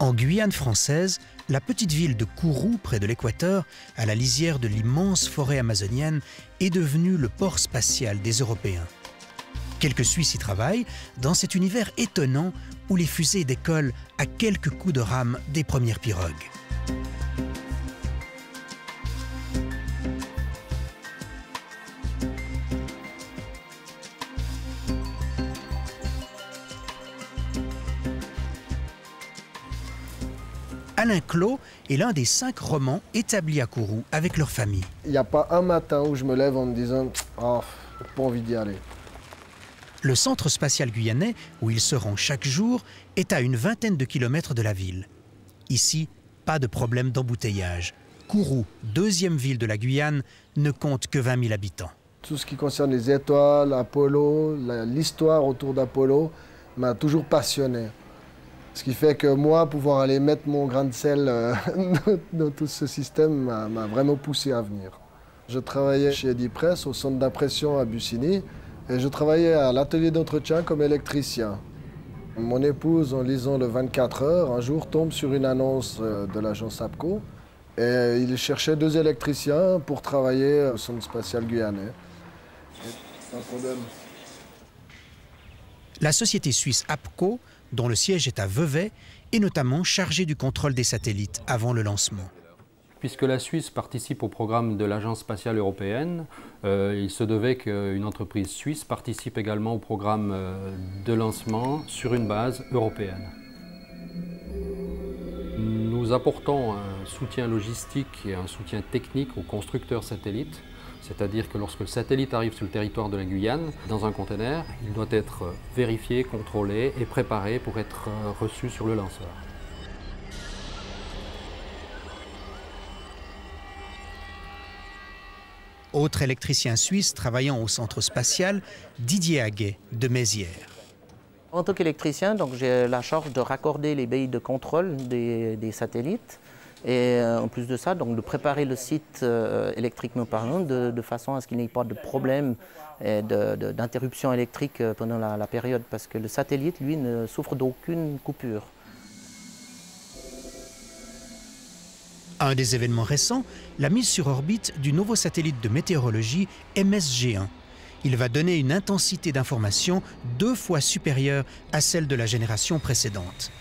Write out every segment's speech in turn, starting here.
En Guyane française, la petite ville de Kourou, près de l'équateur, à la lisière de l'immense forêt amazonienne, est devenue le port spatial des Européens. Quelques Suisses y travaillent dans cet univers étonnant où les fusées décollent à quelques coups de rame des premières pirogues. Alain Clos est l'un des 5 romans établis à Kourou avec leur famille. Il n'y a pas un matin où je me lève en me disant « Oh, j'ai pas envie d'y aller ». Le centre spatial guyanais, où ils se rendent chaque jour, est à une vingtaine de kilomètres de la ville. Ici, pas de problème d'embouteillage. Kourou, deuxième ville de la Guyane, ne compte que 20 000 habitants. Tout ce qui concerne les étoiles, Apollo, l'histoire autour d'Apollo m'a toujours passionné. Ce qui fait que moi, pouvoir aller mettre mon grain de sel dans tout ce système m'a vraiment poussé à venir. Je travaillais chez Edipress, au centre d'impression à Bussigny, et je travaillais à l'atelier d'entretien comme électricien. Mon épouse, en lisant le 24 heures, un jour tombe sur une annonce de l'agence APCO, et il cherchait 2 électriciens pour travailler au centre spatial guyanais. Sans problème. La société suisse APCO, dont le siège est à Vevey, est notamment chargée du contrôle des satellites avant le lancement. Puisque la Suisse participe au programme de l'Agence spatiale européenne, il se devait qu'une entreprise suisse participe également au programme de lancement sur une base européenne. Nous apportons un soutien logistique et un soutien technique aux constructeurs satellites. C'est-à-dire que lorsque le satellite arrive sur le territoire de la Guyane, dans un conteneur, il doit être vérifié, contrôlé et préparé pour être reçu sur le lanceur. Autre électricien suisse travaillant au centre spatial, Didier Haguet de Mézières. En tant qu'électricien, j'ai la charge de raccorder les billes de contrôle des satellites. Et en plus de ça, de préparer le site électriquement parlant de façon à ce qu'il n'y ait pas de problème d'interruption électrique pendant la période, parce que le satellite, lui, ne souffre d'aucune coupure. Un des événements récents, la mise sur orbite du nouveau satellite de météorologie MSG1. Il va donner une intensité d'information 2 fois supérieure à celle de la génération précédente.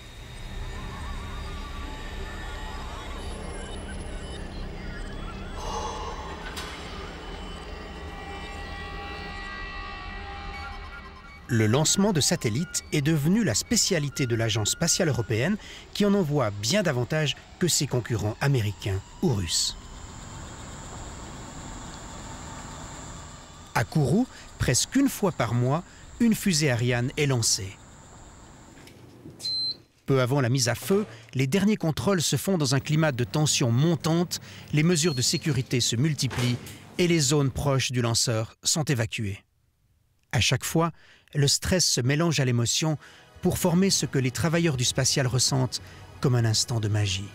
Le lancement de satellites est devenu la spécialité de l'Agence spatiale européenne qui en envoie bien davantage que ses concurrents américains ou russes. À Kourou, presque 1 fois par mois, une fusée Ariane est lancée. Peu avant la mise à feu, les derniers contrôles se font dans un climat de tension montante, les mesures de sécurité se multiplient et les zones proches du lanceur sont évacuées. À chaque fois, le stress se mélange à l'émotion pour former ce que les travailleurs du spatial ressentent comme un instant de magie.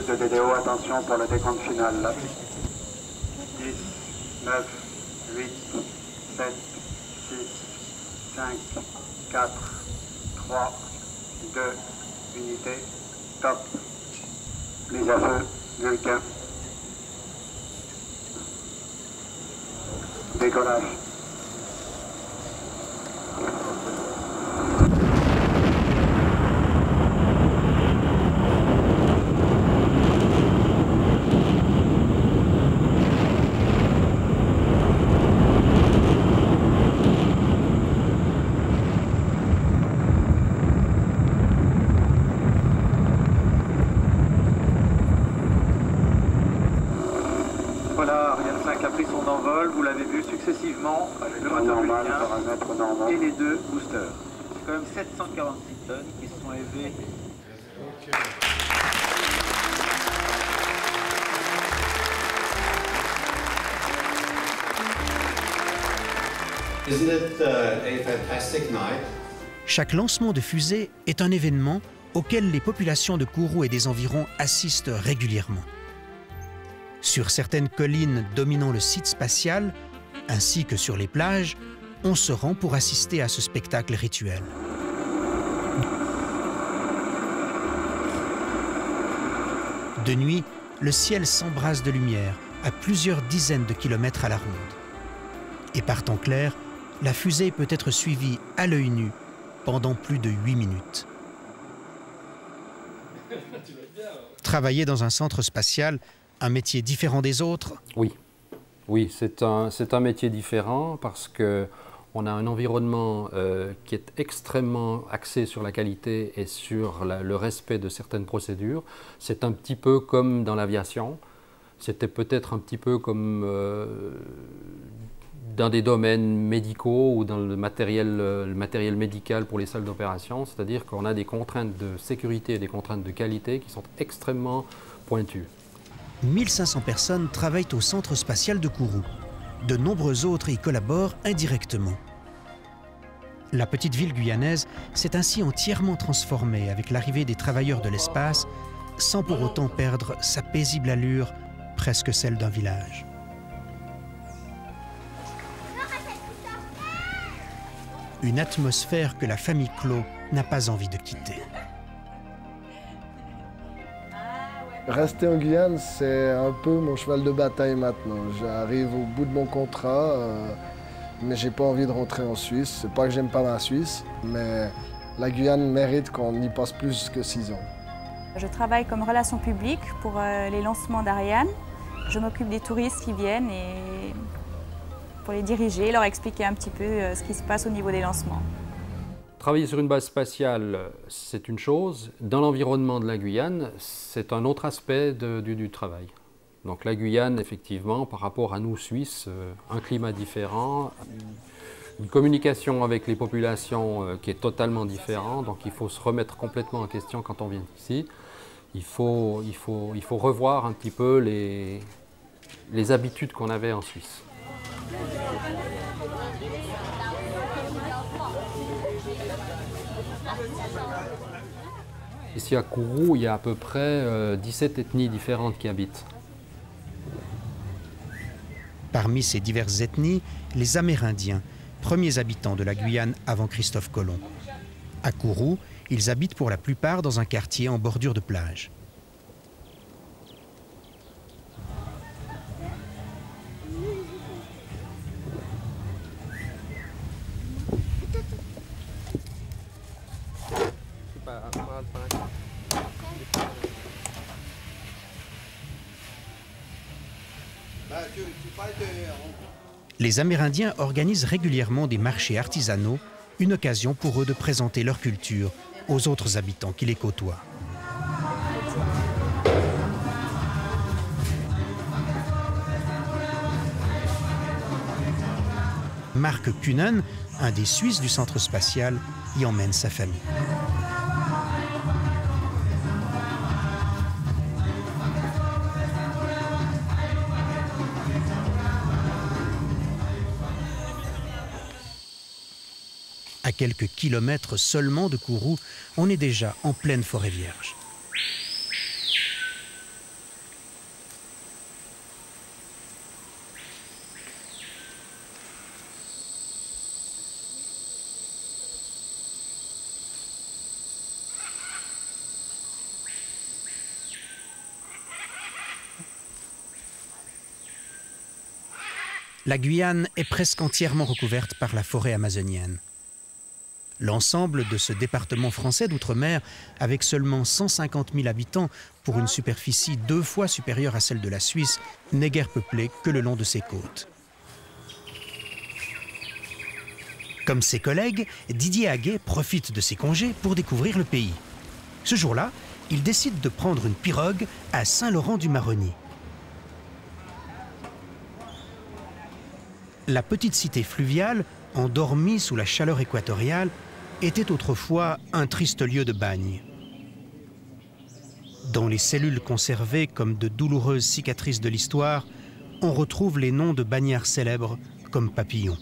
De DDO, attention pour le décompte final. 10, 9, 8, 7, 6, 5, 4, 3, 2, unité, top. Mise à feu, Vulcain. Décollage. Voilà, Ariane 5 a pris son envol, vous l'avez vu successivement, le moteur Vulcain et les 2 boosters. C'est quand même 746 tonnes qui se sont élevées. Chaque lancement de fusée est un événement auquel les populations de Kourou et des environs assistent régulièrement. Sur certaines collines dominant le site spatial, ainsi que sur les plages, on se rend pour assister à ce spectacle rituel. De nuit, le ciel s'embrase de lumière à plusieurs dizaines de kilomètres à la ronde. Et par temps clair, la fusée peut être suivie à l'œil nu pendant plus de 8 minutes. Travailler dans un centre spatial, un métier différent des autres? Oui, c'est un métier différent parce qu'on a un environnement qui est extrêmement axé sur la qualité et sur le respect de certaines procédures. C'est un petit peu comme dans l'aviation, c'était peut-être un petit peu comme dans des domaines médicaux ou dans le matériel médical pour les salles d'opération, c'est-à-dire qu'on a des contraintes de sécurité et des contraintes de qualité qui sont extrêmement pointues. 1500 personnes travaillent au centre spatial de Kourou. De nombreux autres y collaborent indirectement. La petite ville guyanaise s'est ainsi entièrement transformée avec l'arrivée des travailleurs de l'espace, sans pour autant perdre sa paisible allure, presque celle d'un village. Une atmosphère que la famille Clos n'a pas envie de quitter. Rester en Guyane, c'est un peu mon cheval de bataille maintenant. J'arrive au bout de mon contrat, mais j'ai pas envie de rentrer en Suisse. C'est pas que j'aime pas ma Suisse, mais la Guyane mérite qu'on y passe plus que 6 ans. Je travaille comme relation publique pour les lancements d'Ariane. Je m'occupe des touristes qui viennent et pour les diriger, leur expliquer un petit peu ce qui se passe au niveau des lancements. Travailler sur une base spatiale, c'est une chose. Dans l'environnement de la Guyane, c'est un autre aspect du travail. Donc la Guyane, effectivement, par rapport à nous, Suisses, un climat différent, une communication avec les populations qui est totalement différente. Donc il faut se remettre complètement en question quand on vient ici. Il faut revoir un petit peu les habitudes qu'on avait en Suisse. Ici à Kourou, il y a à peu près 17 ethnies différentes qui habitent. Parmi ces diverses ethnies, les Amérindiens, premiers habitants de la Guyane avant Christophe Colomb. À Kourou, ils habitent pour la plupart dans un quartier en bordure de plage. Les Amérindiens organisent régulièrement des marchés artisanaux, une occasion pour eux de présenter leur culture aux autres habitants qui les côtoient. Marc Kunen, un des Suisses du centre spatial, y emmène sa famille. À quelques kilomètres seulement de Kourou, on est déjà en pleine forêt vierge. La Guyane est presque entièrement recouverte par la forêt amazonienne. L'ensemble de ce département français d'outre-mer, avec seulement 150 000 habitants pour une superficie 2 fois supérieure à celle de la Suisse, n'est guère peuplé que le long de ses côtes. Comme ses collègues, Didier Haguet profite de ses congés pour découvrir le pays. Ce jour-là, il décide de prendre une pirogue à Saint-Laurent-du-Maroni. La petite cité fluviale, endormie sous la chaleur équatoriale, était autrefois un triste lieu de bagne. Dans les cellules conservées comme de douloureuses cicatrices de l'histoire, on retrouve les noms de bagnards célèbres comme Papillon.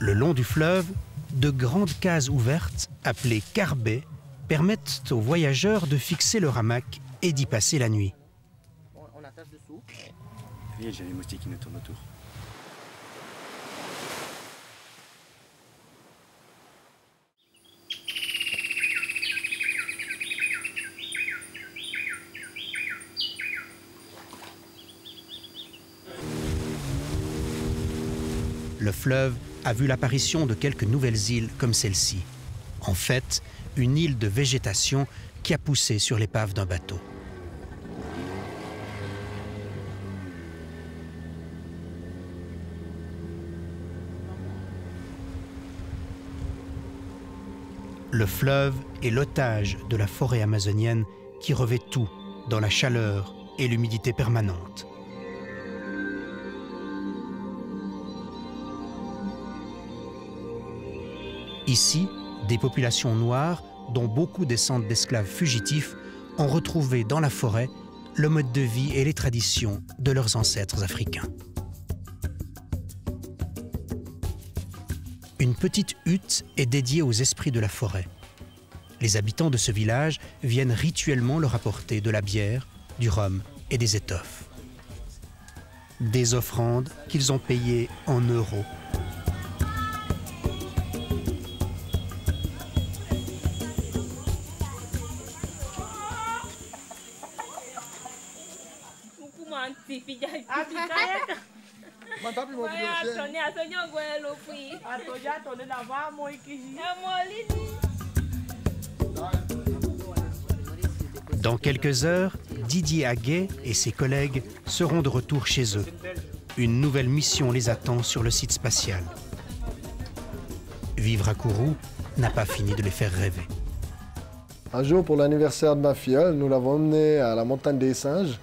Le long du fleuve, de grandes cases ouvertes, appelées carbets, permettent aux voyageurs de fixer leur hamac et d'y passer la nuit. On attache dessous. Oui, j'ai les moustiques qui nous tournent autour. Le fleuve a vu l'apparition de quelques nouvelles îles comme celle-ci. En fait, une île de végétation qui a poussé sur l'épave d'un bateau. Le fleuve est l'otage de la forêt amazonienne qui revêt tout dans la chaleur et l'humidité permanente. Ici, des populations noires, dont beaucoup descendent d'esclaves fugitifs, ont retrouvé dans la forêt le mode de vie et les traditions de leurs ancêtres africains. Une petite hutte est dédiée aux esprits de la forêt. Les habitants de ce village viennent rituellement leur apporter de la bière, du rhum et des étoffes. Des offrandes qu'ils ont payées en euros. Dans quelques heures, Didier Aguet et ses collègues seront de retour chez eux. Une nouvelle mission les attend sur le site spatial. Vivre à Kourou n'a pas fini de les faire rêver. Un jour, pour l'anniversaire de ma filleule, nous l'avons emmenée à la montagne des singes.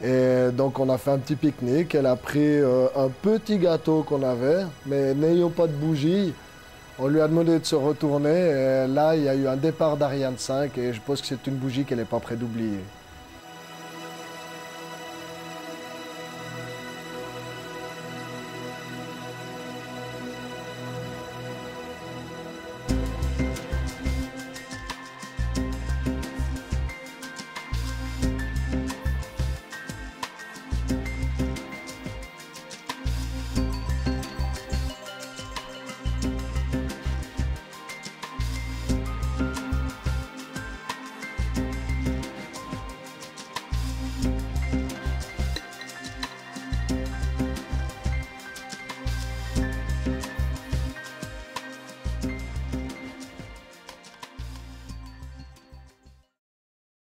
Et donc on a fait un petit pique-nique. Elle a pris un petit gâteau qu'on avait, mais n'ayant pas de bougie, on lui a demandé de se retourner. Et là, il y a eu un départ d'Ariane 5 et je pense que c'est une bougie qu'elle n'est pas prête d'oublier.